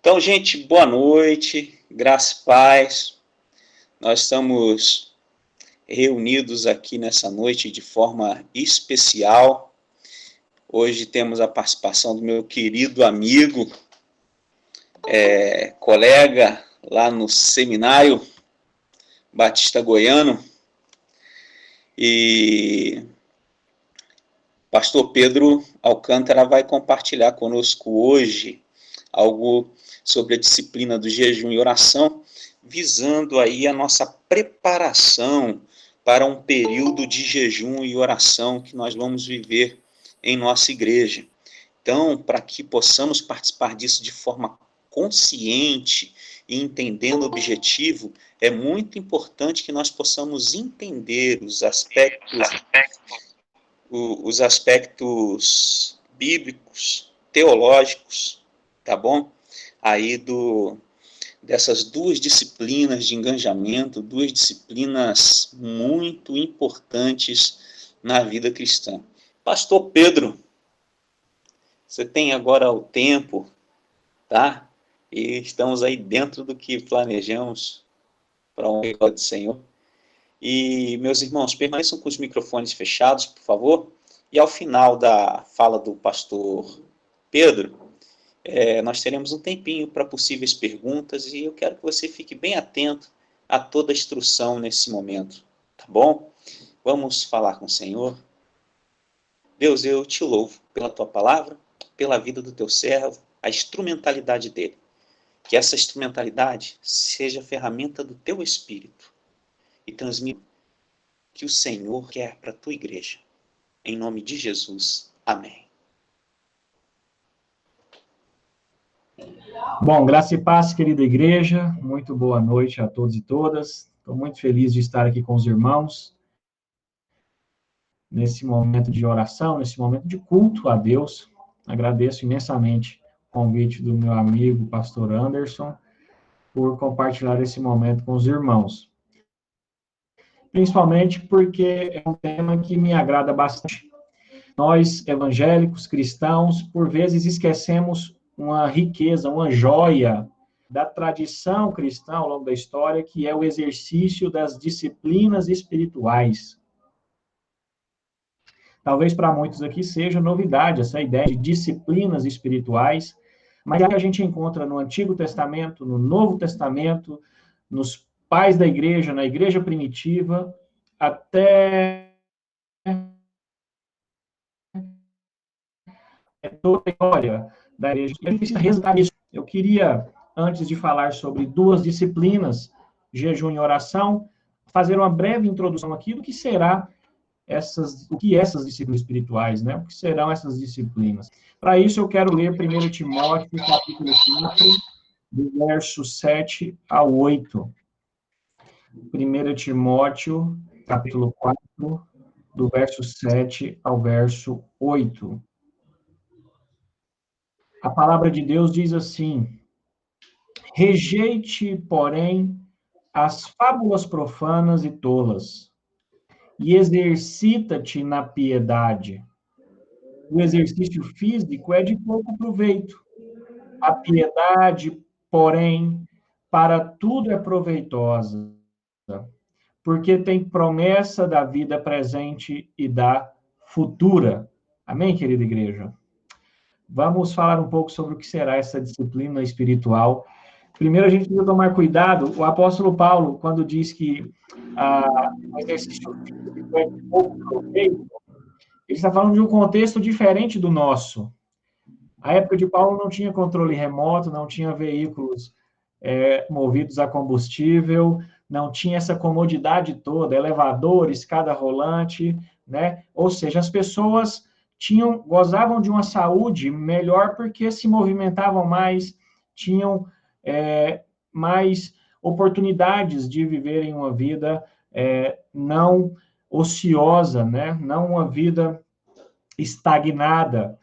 Então, gente, boa noite, graça e paz. Nós estamos reunidos aqui nessa noite de forma especial. Hoje temos a participação do meu querido amigo, colega lá no Seminário Batista Goiano, e pastor Pedro Alcântara vai compartilhar conosco hoje algo sobre a disciplina do jejum e oração, visando aí a nossa preparação para um período de jejum e oração que nós vamos viver em nossa igreja. Então, para que possamos participar disso de forma consciente e entendendo o objetivo, é muito importante que nós possamos entender os aspectos bíblicos, teológicos, tá bom? Aí dessas duas disciplinas de engajamento, duas disciplinas muito importantes na vida cristã. Pastor Pedro, você tem agora o tempo, tá? E estamos aí dentro do que planejamos para um recado do Senhor. E, meus irmãos, permaneçam com os microfones fechados, por favor. E ao final da fala do pastor Pedro, nós teremos um tempinho para possíveis perguntas e eu quero que você fique bem atento a toda a instrução nesse momento, tá bom? Vamos falar com o Senhor. Deus, eu te louvo pela tua palavra, pela vida do teu servo, a instrumentalidade dele. Que essa instrumentalidade seja a ferramenta do teu Espírito e transmita o que o Senhor quer para a tua igreja. Em nome de Jesus. Amém. Bom, graça e paz, querida igreja. Muito boa noite a todos e todas. Estou muito feliz de estar aqui com os irmãos nesse momento de oração, nesse momento de culto a Deus. Agradeço imensamente o convite do meu amigo, pastor Anderson, por compartilhar esse momento com os irmãos. Principalmente porque é um tema que me agrada bastante. Nós, evangélicos, cristãos, por vezes esquecemos uma riqueza, uma joia da tradição cristã ao longo da história, que é o exercício das disciplinas espirituais. Talvez para muitos aqui seja novidade essa ideia de disciplinas espirituais, mas é que a gente encontra no Antigo Testamento, no Novo Testamento, nos pais da igreja, na igreja primitiva, até toda a história da igreja. A gente precisa resgatar isso. Eu queria, antes de falar sobre duas disciplinas, jejum e oração, fazer uma breve introdução aqui do que será essas disciplinas espirituais, né? O que serão essas disciplinas? Para isso, eu quero ler 1 Timóteo, capítulo 4, do verso 7 ao 8. 1 Timóteo, capítulo 4, do verso 7 ao verso 8. A palavra de Deus diz assim: rejeite, porém, as fábulas profanas e tolas, e exercita-te na piedade. O exercício físico é de pouco proveito. A piedade, porém, para tudo é proveitosa, porque tem promessa da vida presente e da futura. Amém, querida igreja? Vamos falar um pouco sobre o que será essa disciplina espiritual. Primeiro, a gente precisa tomar cuidado. O apóstolo Paulo, quando diz que o exercício físico é de pouco proveito, ele está falando de um contexto diferente do nosso. A época de Paulo não tinha controle remoto, não tinha veículos movidos a combustível, não tinha essa comodidade toda, elevador, escada rolante, né? Ou seja, as pessoas gozavam de uma saúde melhor porque se movimentavam mais, tinham mais oportunidades de viverem uma vida não ociosa, né? Não uma vida estagnada.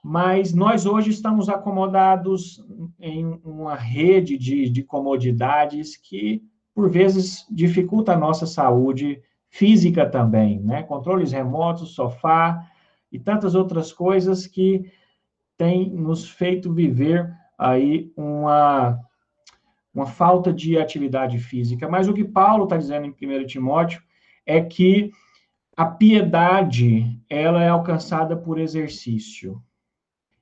Mas nós hoje estamos acomodados em uma rede de comodidades que, por vezes, dificulta a nossa saúde física também, né? Controles remotos, sofá e tantas outras coisas que têm nos feito viver aí uma falta de atividade física. Mas o que Paulo está dizendo em 1 Timóteo é que a piedade, ela é alcançada por exercício.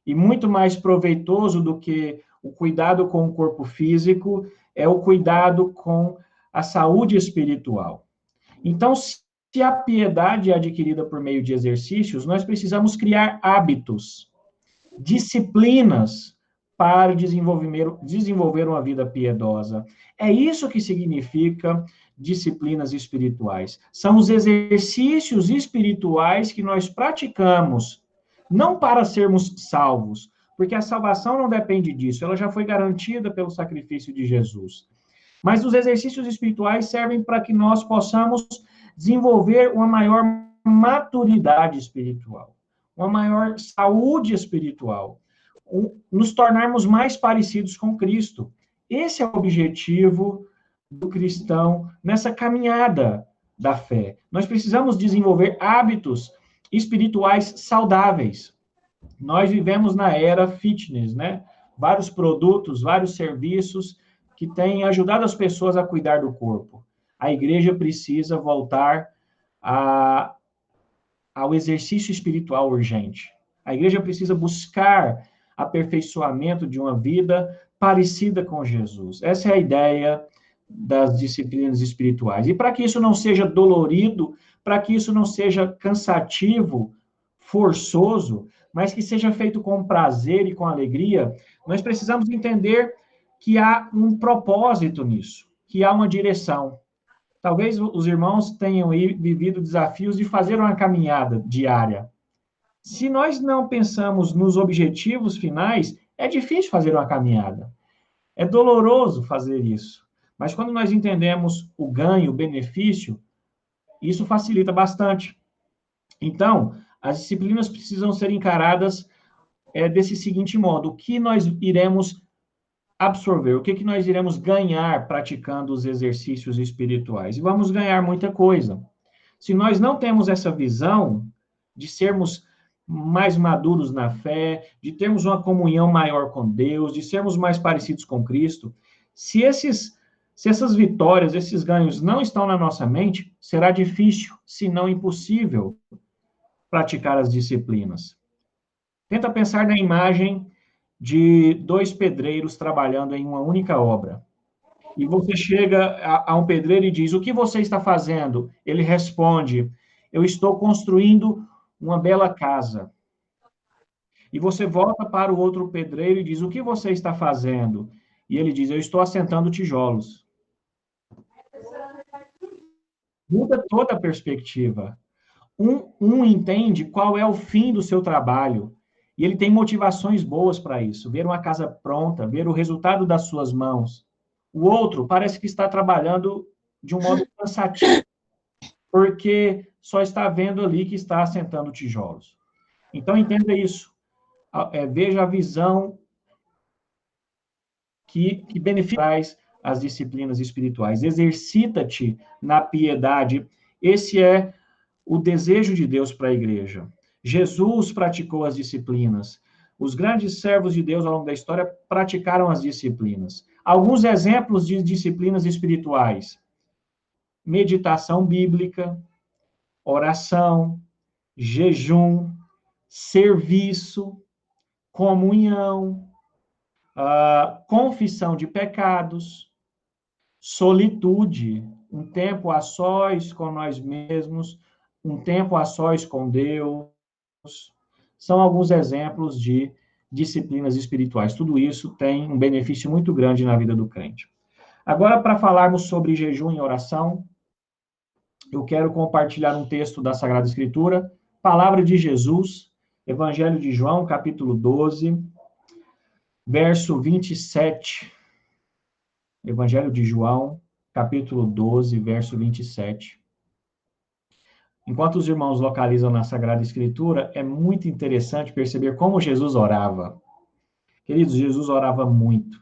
E muito mais proveitoso do que o cuidado com o corpo físico é o cuidado com a saúde espiritual. Então, se a piedade é adquirida por meio de exercícios, nós precisamos criar hábitos, disciplinas para desenvolver uma vida piedosa. É isso que significa disciplinas espirituais. São os exercícios espirituais que nós praticamos, não para sermos salvos, porque a salvação não depende disso, ela já foi garantida pelo sacrifício de Jesus. Mas os exercícios espirituais servem para que nós possamos desenvolver uma maior maturidade espiritual, uma maior saúde espiritual, nos tornarmos mais parecidos com Cristo. Esse é o objetivo do cristão nessa caminhada da fé. Nós precisamos desenvolver hábitos espirituais saudáveis. Nós vivemos na era fitness, né? Vários produtos, vários serviços que têm ajudado as pessoas a cuidar do corpo. A igreja precisa voltar ao exercício espiritual urgente. A igreja precisa buscar aperfeiçoamento de uma vida parecida com Jesus. Essa é a ideia das disciplinas espirituais. E para que isso não seja dolorido, para que isso não seja cansativo, forçoso, mas que seja feito com prazer e com alegria, nós precisamos entender que há um propósito nisso, que há uma direção. Talvez os irmãos tenham vivido desafios de fazer uma caminhada diária. Se nós não pensamos nos objetivos finais, é difícil fazer uma caminhada. É doloroso fazer isso. Mas quando nós entendemos o ganho, o benefício, isso facilita bastante. Então, as disciplinas precisam ser encaradas desse seguinte modo: o que nós iremos absorver, o que nós iremos ganhar praticando os exercícios espirituais? E vamos ganhar muita coisa. Se nós não temos essa visão de sermos mais maduros na fé, de termos uma comunhão maior com Deus, de sermos mais parecidos com Cristo, se essas vitórias, esses ganhos não estão na nossa mente, será difícil, se não impossível, praticar as disciplinas. Tenta pensar na imagem de dois pedreiros trabalhando em uma única obra. E você chega a um pedreiro e diz: o que você está fazendo? Ele responde: eu estou construindo uma bela casa. E você volta para o outro pedreiro e diz: o que você está fazendo? E ele diz: eu estou assentando tijolos. Muda toda a perspectiva. Um entende qual é o fim do seu trabalho, e ele tem motivações boas para isso, ver uma casa pronta, ver o resultado das suas mãos. O outro parece que está trabalhando de um modo cansativo, porque só está vendo ali que está assentando tijolos. Então, entenda isso. Veja a visão que beneficia as disciplinas espirituais. Exercita-te na piedade. Esse é o desejo de Deus para a igreja. Jesus praticou as disciplinas. Os grandes servos de Deus ao longo da história praticaram as disciplinas. Alguns exemplos de disciplinas espirituais: meditação bíblica, oração, jejum, serviço, comunhão, confissão de pecados, solitude, um tempo a sós com nós mesmos, um tempo a sós com Deus. São alguns exemplos de disciplinas espirituais. Tudo isso tem um benefício muito grande na vida do crente. Agora, para falarmos sobre jejum e oração, eu quero compartilhar um texto da Sagrada Escritura, palavra de Jesus, Evangelho de João, capítulo 12, verso 27. Evangelho de João, capítulo 12, verso 27. Enquanto os irmãos localizam na Sagrada Escritura, é muito interessante perceber como Jesus orava. Queridos, Jesus orava muito.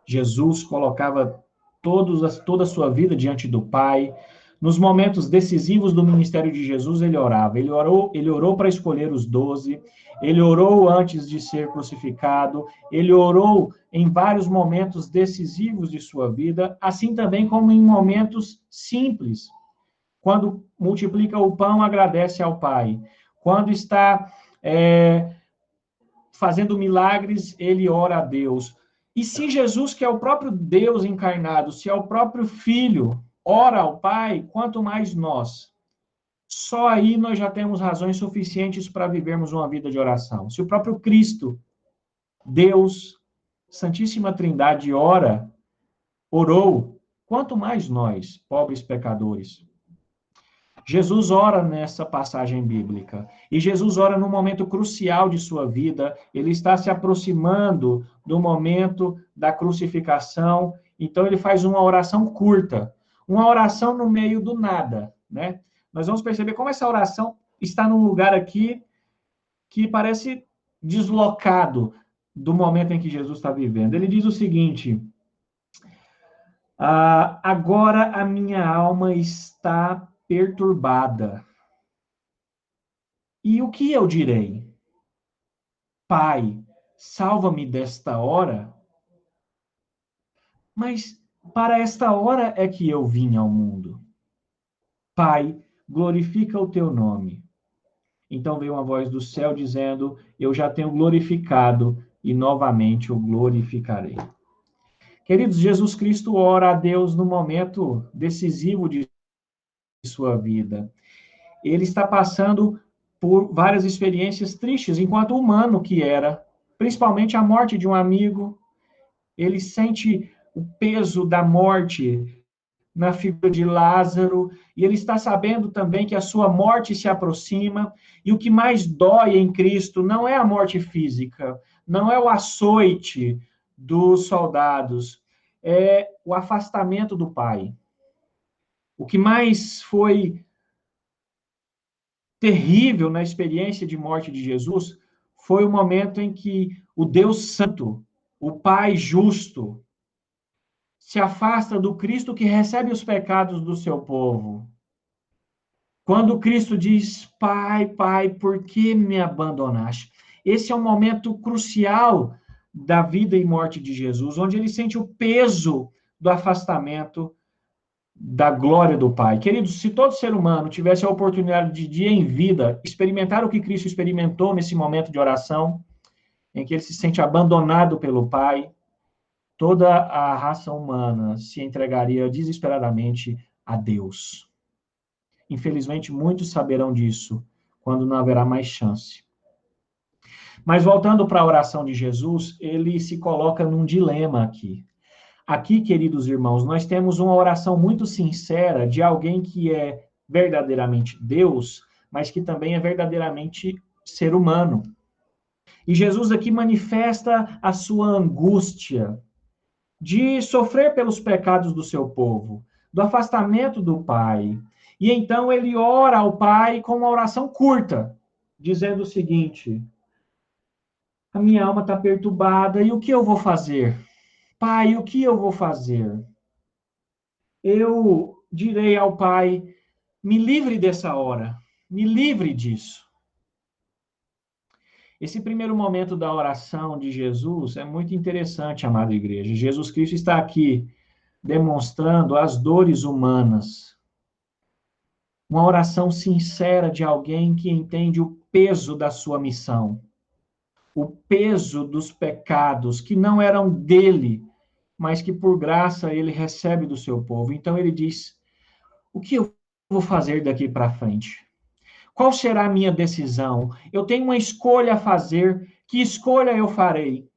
Jesus colocava toda a sua vida diante do Pai, Nos momentos decisivos do ministério de Jesus, ele orava. Ele orou para escolher os 12, ele orou antes de ser crucificado, ele orou em vários momentos decisivos de sua vida, assim também como em momentos simples. Quando multiplica o pão, agradece ao Pai. Quando está fazendo milagres, ele ora a Deus. E se Jesus, que é o próprio Deus encarnado, se é o próprio Filho, ora ao Pai, quanto mais nós. Só aí nós já temos razões suficientes para vivermos uma vida de oração. Se o próprio Cristo, Deus, Santíssima Trindade, orou, quanto mais nós, pobres pecadores. Jesus ora nessa passagem bíblica. E Jesus ora num momento crucial de sua vida. Ele está se aproximando do momento da crucificação. Então, ele faz uma oração curta. Uma oração no meio do nada, né? Nós vamos perceber como essa oração está num lugar aqui que parece deslocado do momento em que Jesus está vivendo. Ele diz o seguinte: agora a minha alma está perturbada. E o que eu direi? Pai, salva-me desta hora? Mas para esta hora é que eu vim ao mundo. Pai, glorifica o teu nome. Então veio uma voz do céu dizendo: eu já tenho glorificado e novamente o glorificarei. Queridos, Jesus Cristo ora a Deus no momento decisivo de sua vida. Ele está passando por várias experiências tristes, enquanto humano que era, principalmente a morte de um amigo. Ele sente o peso da morte na figura de Lázaro, e ele está sabendo também que a sua morte se aproxima, e o que mais dói em Cristo não é a morte física, não é o açoite dos soldados, é o afastamento do Pai. O que mais foi terrível na experiência de morte de Jesus foi o momento em que o Deus Santo, o Pai justo, se afasta do Cristo que recebe os pecados do seu povo. Quando Cristo diz: Pai, Pai, por que me abandonaste? Esse é um momento crucial da vida e morte de Jesus, onde ele sente o peso do afastamento da glória do Pai. Queridos, se todo ser humano tivesse a oportunidade de em vida experimentar o que Cristo experimentou nesse momento de oração, em que ele se sente abandonado pelo Pai, toda a raça humana se entregaria desesperadamente a Deus. Infelizmente, muitos saberão disso quando não haverá mais chance. Mas voltando para a oração de Jesus, ele se coloca num dilema aqui. Aqui, queridos irmãos, nós temos uma oração muito sincera de alguém que é verdadeiramente Deus, mas que também é verdadeiramente ser humano. E Jesus aqui manifesta a sua angústia de sofrer pelos pecados do seu povo, do afastamento do Pai. E então ele ora ao Pai com uma oração curta, dizendo o seguinte: a minha alma está perturbada, e o que eu vou fazer? Pai, o que eu vou fazer? Eu direi ao Pai: me livre dessa hora, me livre disso. Esse primeiro momento da oração de Jesus é muito interessante, amada igreja. Jesus Cristo está aqui demonstrando as dores humanas. Uma oração sincera de alguém que entende o peso da sua missão, o peso dos pecados que não eram dele, mas que por graça ele recebe do seu povo. Então ele diz: o que eu vou fazer daqui para frente? Qual será a minha decisão? Eu tenho uma escolha a fazer. Que escolha eu farei?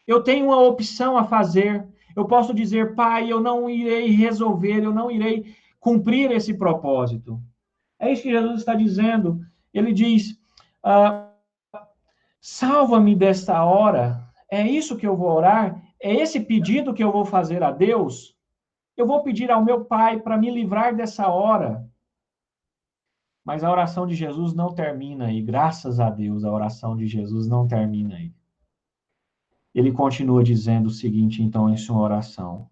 Eu tenho uma opção a fazer. Eu posso dizer: Pai, eu não irei resolver, eu não irei cumprir esse propósito. É isso que Jesus está dizendo. Ele diz: salva-me desta hora. É isso que eu vou orar? É esse pedido que eu vou fazer a Deus? Eu vou pedir ao meu Pai para me livrar dessa hora. Mas a oração de Jesus não termina aí. Graças a Deus, a oração de Jesus não termina aí. Ele continua dizendo o seguinte, então, em sua oração: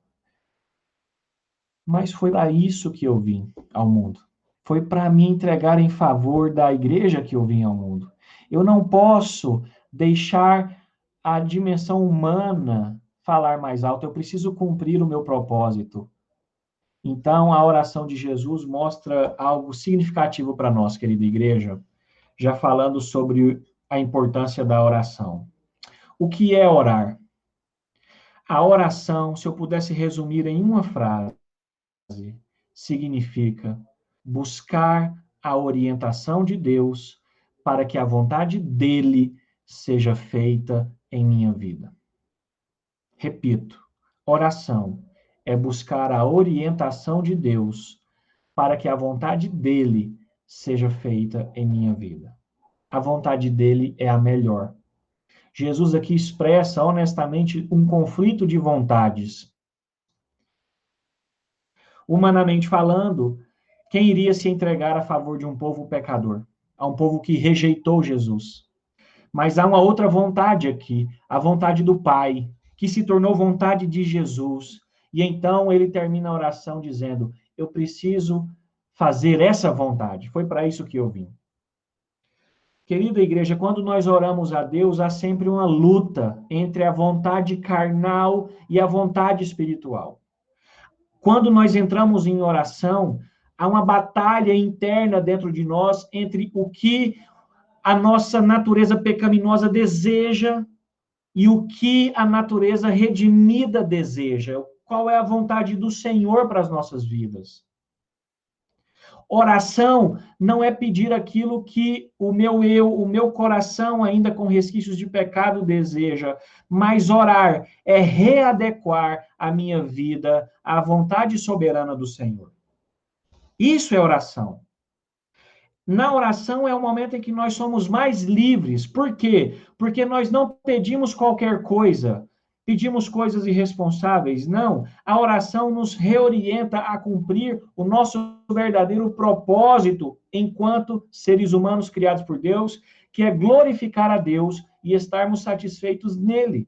Mas foi para isso que eu vim ao mundo. Foi para me entregar em favor da igreja que eu vim ao mundo. Eu não posso deixar a dimensão humana falar mais alto. Eu preciso cumprir o meu propósito. Então, a oração de Jesus mostra algo significativo para nós, querida igreja, já falando sobre a importância da oração. O que é orar? A oração, se eu pudesse resumir em uma frase, significa buscar a orientação de Deus para que a vontade dele seja feita em minha vida. Repito, oração é buscar a orientação de Deus para que a vontade dele seja feita em minha vida. A vontade dele é a melhor. Jesus aqui expressa honestamente um conflito de vontades. Humanamente falando, quem iria se entregar a favor de um povo pecador? A um povo que rejeitou Jesus. Mas há uma outra vontade aqui, a vontade do Pai, que se tornou vontade de Jesus. E então ele termina a oração dizendo: eu preciso fazer essa vontade. Foi para isso que eu vim. Querida igreja, quando nós oramos a Deus, há sempre uma luta entre a vontade carnal e a vontade espiritual. Quando nós entramos em oração, há uma batalha interna dentro de nós entre o que a nossa natureza pecaminosa deseja e o que a natureza redimida deseja. Qual é a vontade do Senhor para as nossas vidas? Oração não é pedir aquilo que o meu eu, o meu coração, ainda com resquícios de pecado, deseja, mas orar é readequar a minha vida à vontade soberana do Senhor. Isso é oração. Na oração é o momento em que nós somos mais livres. Por quê? Porque nós não pedimos qualquer coisa, pedimos coisas irresponsáveis. Não. A oração nos reorienta a cumprir o nosso verdadeiro propósito enquanto seres humanos criados por Deus, que é glorificar a Deus e estarmos satisfeitos nele.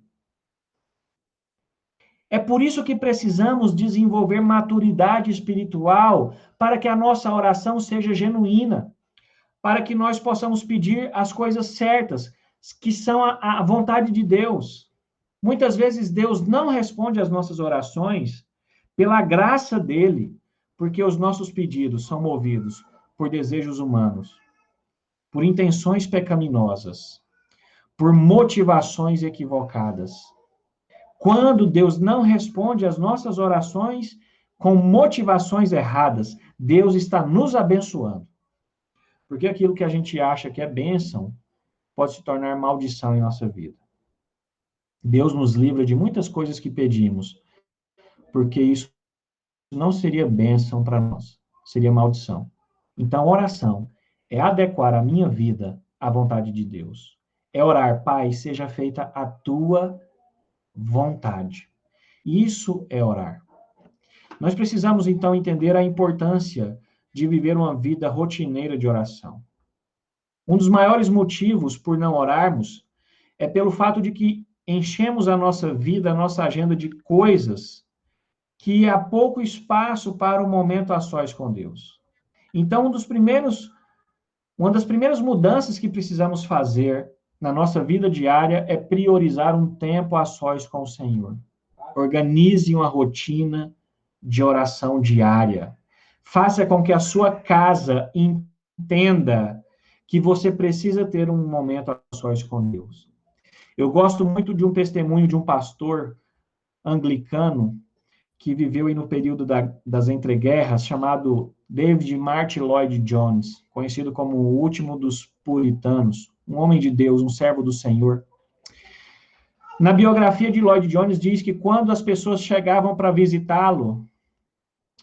É por isso que precisamos desenvolver maturidade espiritual para que a nossa oração seja genuína, para que nós possamos pedir as coisas certas, que são a vontade de Deus. Muitas vezes Deus não responde às nossas orações pela graça dele, porque os nossos pedidos são movidos por desejos humanos, por intenções pecaminosas, por motivações equivocadas. Quando Deus não responde às nossas orações com motivações erradas, Deus está nos abençoando. Porque aquilo que a gente acha que é bênção pode se tornar maldição em nossa vida. Deus nos livra de muitas coisas que pedimos, porque isso não seria bênção para nós, seria maldição. Então, oração é adequar a minha vida à vontade de Deus. É orar, Pai, seja feita a tua vontade. Isso é orar. Nós precisamos, então, entender a importância de viver uma vida rotineira de oração. Um dos maiores motivos por não orarmos é pelo fato de que enchemos a nossa vida, a nossa agenda de coisas que há pouco espaço para o momento a sós com Deus. Então, uma das primeiras mudanças que precisamos fazer na nossa vida diária é priorizar um tempo a sós com o Senhor. Organize uma rotina de oração diária. Faça com que a sua casa entenda que você precisa ter um momento a sós com Deus. Eu gosto muito de um testemunho de um pastor anglicano que viveu aí no período das entreguerras, chamado David Martyn Lloyd Jones, conhecido como o último dos puritanos, um homem de Deus, um servo do Senhor. Na biografia de Lloyd Jones diz que quando as pessoas chegavam para visitá-lo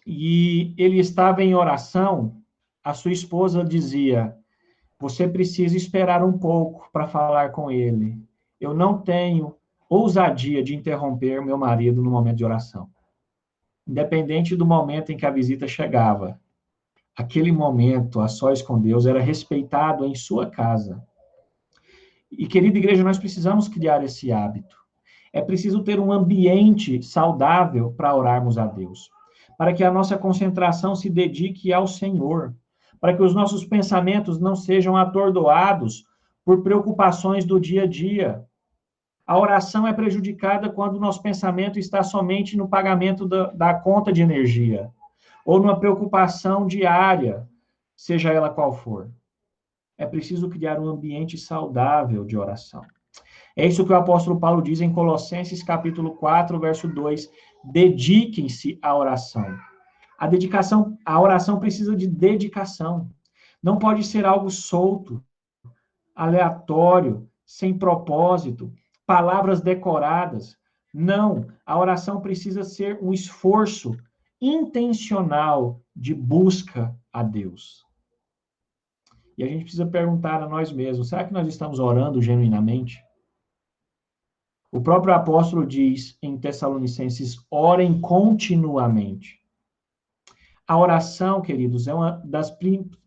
e ele estava em oração, a sua esposa dizia: você precisa esperar um pouco para falar com ele. Eu não tenho ousadia de interromper meu marido no momento de oração. Independente do momento em que a visita chegava, aquele momento a sós com Deus era respeitado em sua casa. E, querida igreja, nós precisamos criar esse hábito. É preciso ter um ambiente saudável para orarmos a Deus. para que a nossa concentração se dedique ao Senhor, para que os nossos pensamentos não sejam atordoados por preocupações do dia a dia. A oração é prejudicada quando o nosso pensamento está somente no pagamento da conta de energia, ou numa preocupação diária, seja ela qual for. É preciso criar um ambiente saudável de oração. É isso que o apóstolo Paulo diz em Colossenses capítulo 4, verso 2. Dediquem-se à oração. A oração precisa de dedicação. Não pode ser algo solto, aleatório, sem propósito, palavras decoradas. Não, a oração precisa ser um esforço intencional de busca a Deus. E a gente precisa perguntar a nós mesmos, será que nós estamos orando genuinamente? O próprio apóstolo diz em Tessalonicenses, orem continuamente. A oração, queridos, é uma das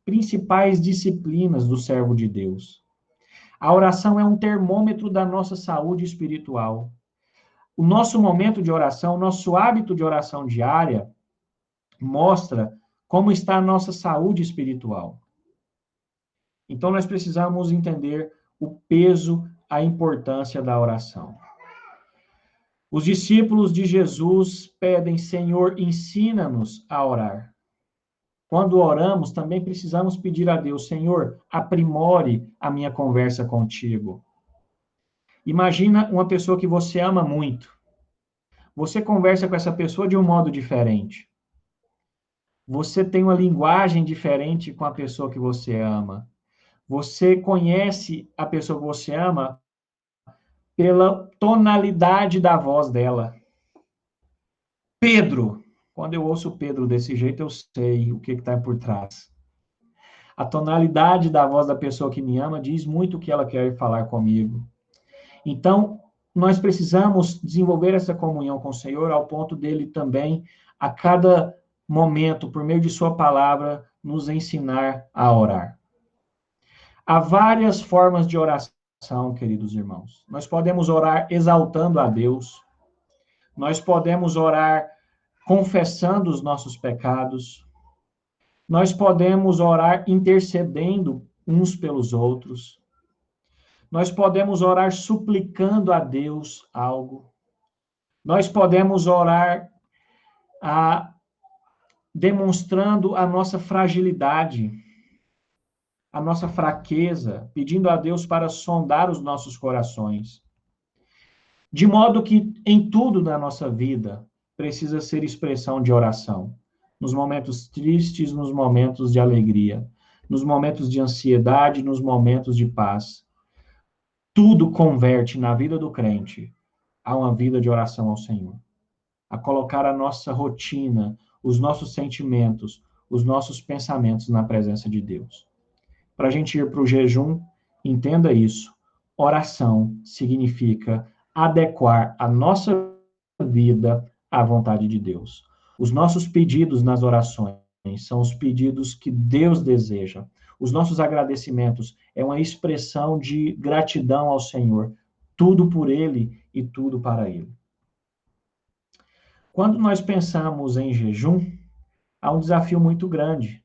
principais disciplinas do servo de Deus. A oração é um termômetro da nossa saúde espiritual. O nosso momento de oração, o nosso hábito de oração diária, mostra como está a nossa saúde espiritual. Então, nós precisamos entender o peso, a importância da oração. Os discípulos de Jesus pedem, Senhor, ensina-nos a orar. Quando oramos, também precisamos pedir a Deus, Senhor, aprimore a minha conversa contigo. Imagina uma pessoa que você ama muito. Você conversa com essa pessoa de um modo diferente. Você tem uma linguagem diferente com a pessoa que você ama. Você conhece a pessoa que você ama pela tonalidade da voz dela. Pedro. Quando eu ouço Pedro desse jeito, eu sei o que está por trás. A tonalidade da voz da pessoa que me ama diz muito o que ela quer falar comigo. Então, nós precisamos desenvolver essa comunhão com o Senhor ao ponto dele também, a cada momento, por meio de sua palavra, nos ensinar a orar. Há várias formas de oração, queridos irmãos. Nós podemos orar exaltando a Deus. Nós podemos orar confessando os nossos pecados. Nós podemos orar intercedendo uns pelos outros. Nós podemos orar suplicando a Deus algo. Nós podemos orar demonstrando a nossa fragilidade, a nossa fraqueza, pedindo a Deus para sondar os nossos corações. De modo que em tudo na nossa vida precisa ser expressão de oração. Nos momentos tristes, nos momentos de alegria, nos momentos de ansiedade, nos momentos de paz. Tudo converte na vida do crente a uma vida de oração ao Senhor. A colocar a nossa rotina, os nossos sentimentos, os nossos pensamentos na presença de Deus. Para a gente ir para o jejum, entenda isso. Oração significa adequar a nossa vida à vontade de Deus. Os nossos pedidos nas orações são os pedidos que Deus deseja. Os nossos agradecimentos é uma expressão de gratidão ao Senhor. Tudo por Ele e tudo para Ele. Quando nós pensamos em jejum, há um desafio muito grande.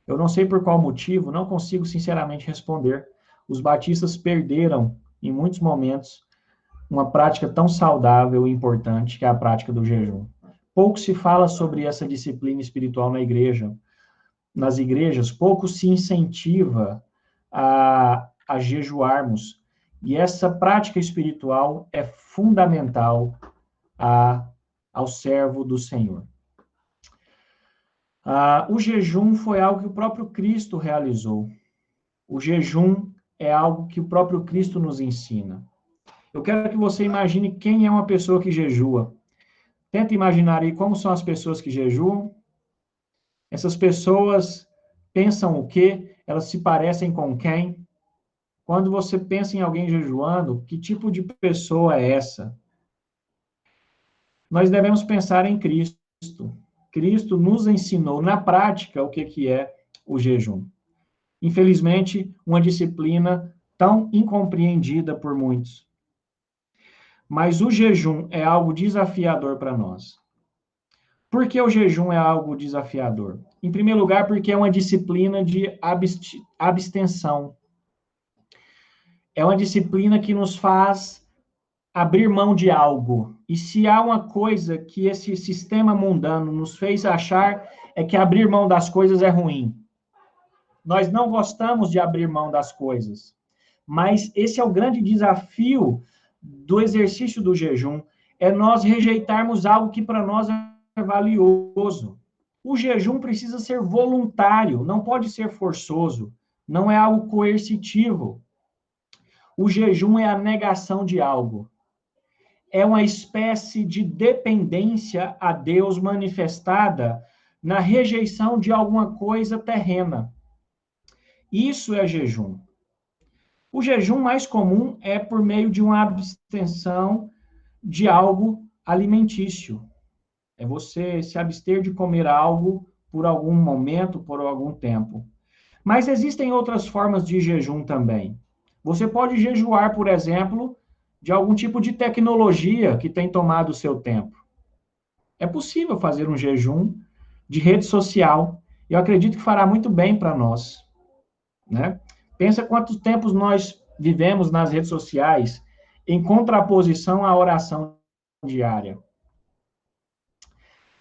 Eu não sei por qual motivo, não consigo sinceramente responder. Os batistas perderam, em muitos momentos, uma prática tão saudável e importante que é a prática do jejum. Pouco se fala sobre essa disciplina espiritual na igreja. Nas igrejas, pouco se incentiva a jejuarmos. E essa prática espiritual é fundamental ao servo do Senhor. O jejum foi algo que o próprio Cristo realizou. O jejum é algo que o próprio Cristo nos ensina. Eu quero que você imagine quem é uma pessoa que jejua. Tenta imaginar aí como são as pessoas que jejuam. Essas pessoas pensam o quê? Elas se parecem com quem? Quando você pensa em alguém jejuando, que tipo de pessoa é essa? Nós devemos pensar em Cristo. Cristo nos ensinou na prática o que é o jejum. Infelizmente, uma disciplina tão incompreendida por muitos. Mas o jejum é algo desafiador para nós. Por que o jejum é algo desafiador? Em primeiro lugar, porque é uma disciplina de abstenção. É uma disciplina que nos faz abrir mão de algo. E se há uma coisa que esse sistema mundano nos fez achar, é que abrir mão das coisas é ruim. Nós não gostamos de abrir mão das coisas. Mas esse é o grande desafio do exercício do jejum, é nós rejeitarmos algo que para nós é valioso. O jejum precisa ser voluntário, não pode ser forçoso, não é algo coercitivo. O jejum é a negação de algo. É uma espécie de dependência a Deus manifestada na rejeição de alguma coisa terrena. Isso é jejum. O jejum mais comum é por meio de uma abstenção de algo alimentício. É você se abster de comer algo por algum momento, por algum tempo. Mas existem outras formas de jejum também. Você pode jejuar, por exemplo, de algum tipo de tecnologia que tem tomado o seu tempo. É possível fazer um jejum de rede social. Eu acredito que fará muito bem para nós, né? Pensa quantos tempos nós vivemos nas redes sociais em contraposição à oração diária.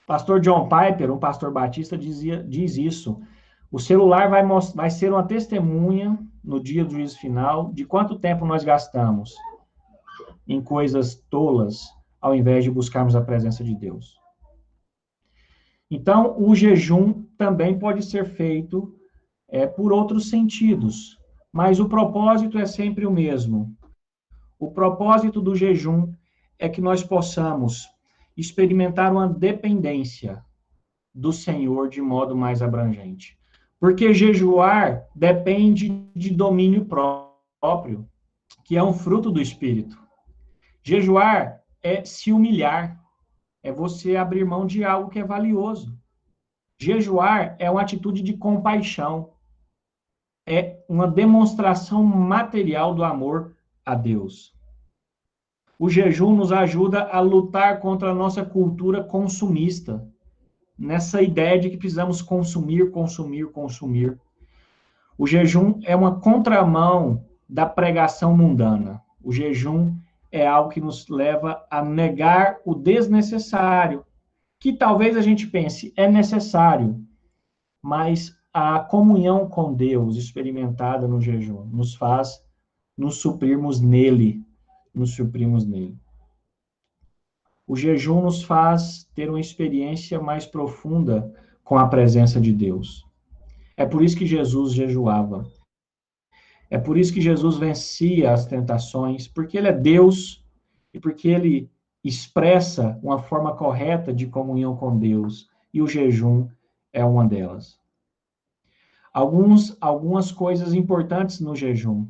Pastor John Piper, um pastor batista, diz isso. O celular vai ser uma testemunha no dia do juízo final de quanto tempo nós gastamos em coisas tolas, ao invés de buscarmos a presença de Deus. Então, o jejum também pode ser feito por outros sentidos, mas o propósito é sempre o mesmo. O propósito do jejum é que nós possamos experimentar uma dependência do Senhor de modo mais abrangente. Porque jejuar depende de domínio próprio, que é um fruto do Espírito. Jejuar é se humilhar, é você abrir mão de algo que é valioso. Jejuar é uma atitude de compaixão, é uma demonstração material do amor a Deus. O jejum nos ajuda a lutar contra a nossa cultura consumista, nessa ideia de que precisamos consumir, consumir, consumir. O jejum é uma contramão da pregação mundana. O jejum é algo que nos leva a negar o desnecessário, que talvez a gente pense é necessário, mas a comunhão com Deus experimentada no jejum nos faz nos suprirmos nele, nos suprimos nele. O jejum nos faz ter uma experiência mais profunda com a presença de Deus. É por isso que Jesus jejuava. É por isso que Jesus vencia as tentações, porque ele é Deus e porque ele expressa uma forma correta de comunhão com Deus, e o jejum é uma delas. Algumas coisas importantes no jejum.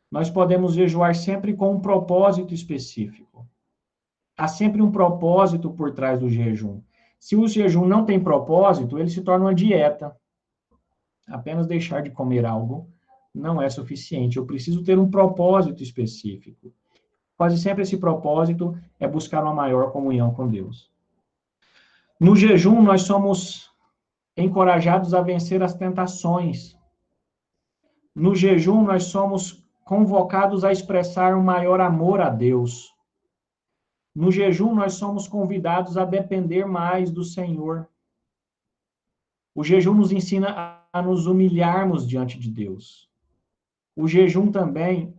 Nós podemos jejuar sempre com um propósito específico. Há sempre um propósito por trás do jejum. Se o jejum não tem propósito, ele se torna uma dieta. Apenas deixar de comer algo não é suficiente. Eu preciso ter um propósito específico. Quase sempre esse propósito é buscar uma maior comunhão com Deus. No jejum, nós somos encorajados a vencer as tentações. No jejum, nós somos convocados a expressar um maior amor a Deus. No jejum, nós somos convidados a depender mais do Senhor. O jejum nos ensina a nos humilharmos diante de Deus. O jejum também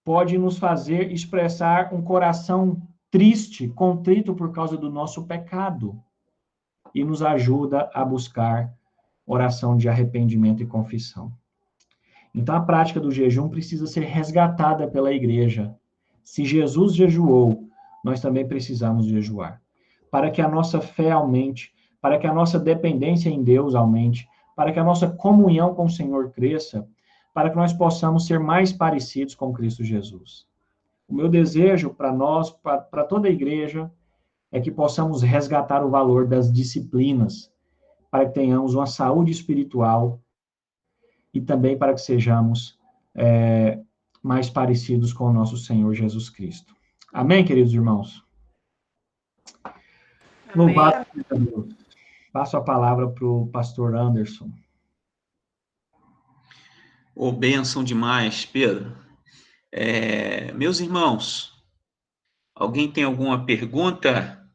pode nos fazer expressar um coração triste, contrito por causa do nosso pecado, e nos ajuda a buscar oração de arrependimento e confissão. Então, a prática do jejum precisa ser resgatada pela igreja. Se Jesus jejuou, nós também precisamos jejuar, para que a nossa fé aumente, para que a nossa dependência em Deus aumente, para que a nossa comunhão com o Senhor cresça, para que nós possamos ser mais parecidos com Cristo Jesus. O meu desejo para nós, para toda a igreja, é que possamos resgatar o valor das disciplinas, para que tenhamos uma saúde espiritual e também para que sejamos mais parecidos com o nosso Senhor Jesus Cristo. Amém, queridos irmãos? Amém. Louvado seja Deus. Passo a palavra para o pastor Anderson. Ô, bênção demais, Pedro. Meus irmãos, alguém tem alguma pergunta